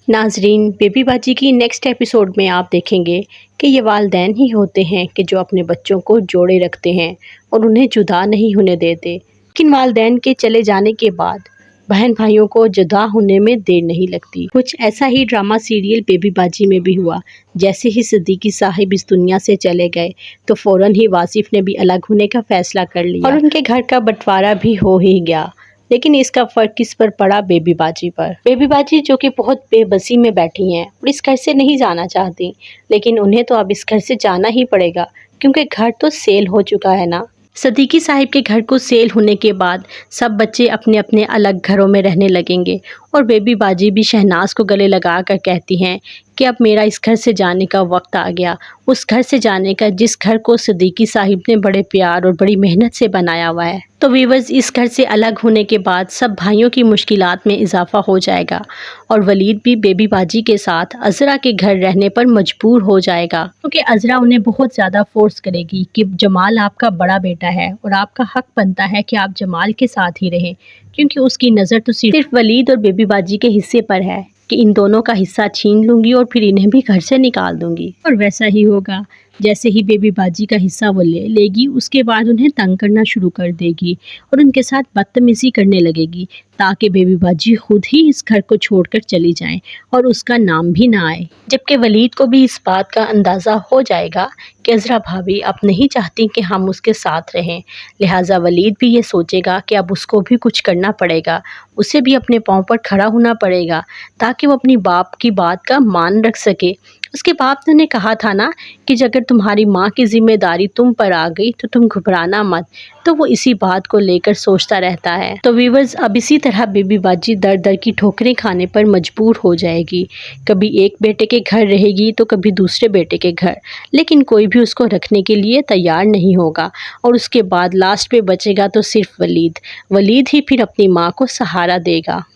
नाजरीन, बेबी बाजी की नेक्स्ट एपिसोड में आप देखेंगे कि ये वालिदैन ही होते हैं कि जो अपने बच्चों को जोड़े रखते हैं और उन्हें जुदा नहीं होने देते। लेकिन वालिदैन के चले जाने के बाद बहन भाइयों को जुदा होने में देर नहीं लगती। कुछ ऐसा ही ड्रामा सीरियल बेबी बाजी में भी हुआ। जैसे ही सिद्दीकी साहिब इस दुनिया से चले गए तो फौरन ही वासिफ ने भी अलग होने का फैसला कर लिया और उनके घर का बंटवारा भी हो ही गया। लेकिन इसका फर्क किस पर पड़ा? बेबी बाजी पर। बेबी बाजी जो कि बहुत बेबसी में बैठी हैं और इस घर से नहीं जाना चाहती, लेकिन उन्हें तो अब इस घर से जाना ही पड़ेगा क्योंकि घर तो सेल हो चुका है ना। सिद्दीकी साहिब के घर को सेल होने के बाद सब बच्चे अपने अपने अलग घरों में रहने लगेंगे और बेबी बाजी भी शहनाज को गले लगा कर कहती हैं कि अब मेरा इस घर से जाने का वक्त आ गया, उस घर से जाने का जिस घर को सिद्दीकी साहिब ने बड़े प्यार और बड़ी मेहनत से बनाया हुआ है। तो व्यूअर्स, इस घर से अलग होने के बाद सब भाइयों की मुश्किलात में इजाफा हो जाएगा और वलीद भी बेबी बाजी के साथ अज़रा के घर रहने पर मजबूर हो जाएगा क्योंकि अज़रा उन्हें बहुत ज़्यादा फोर्स करेगी कि जमाल आपका बड़ा बेटा है और आपका हक बनता है कि आप जमाल के साथ ही रहें, क्योंकि उसकी नज़र तो सिर्फ वलीद और बेबी बाजी के हिस्से पर है कि इन दोनों का हिस्सा छीन लूँगी और फिर इन्हें भी घर से निकाल दूँगी। और वैसा ही होगा। जैसे ही बेबी बाजी का हिस्सा वो ले लेगी उसके बाद उन्हें तंग करना शुरू कर देगी और उनके साथ बदतमीज़ी करने लगेगी ताकि बेबी बाजी खुद ही इस घर को छोड़कर चली जाए और उसका नाम भी ना आए। जबकि वलीद को भी इस बात का अंदाज़ा हो जाएगा कि अज़रा भाभी अब नहीं चाहती कि हम उसके साथ रहें, लिहाजा वलीद भी ये सोचेगा कि अब उसको भी कुछ करना पड़ेगा, उसे भी अपने पाँव पर खड़ा होना पड़ेगा ताकि वो अपनी बाप की बात का मान रख सके। उसके बाप ने कहा था ना कि अगर तुम्हारी माँ की जिम्मेदारी तुम पर आ गई तो तुम घबराना मत, तो वो इसी बात को लेकर सोचता रहता है। तो व्यूअर्स, अब इसी तरह बेबी बाजी दर दर की ठोकरें खाने पर मजबूर हो जाएगी। कभी एक बेटे के घर रहेगी तो कभी दूसरे बेटे के घर, लेकिन कोई भी उसको रखने के लिए तैयार नहीं होगा और उसके बाद लास्ट पे बचेगा तो सिर्फ वलीद ही फिर अपनी माँ को सहारा देगा।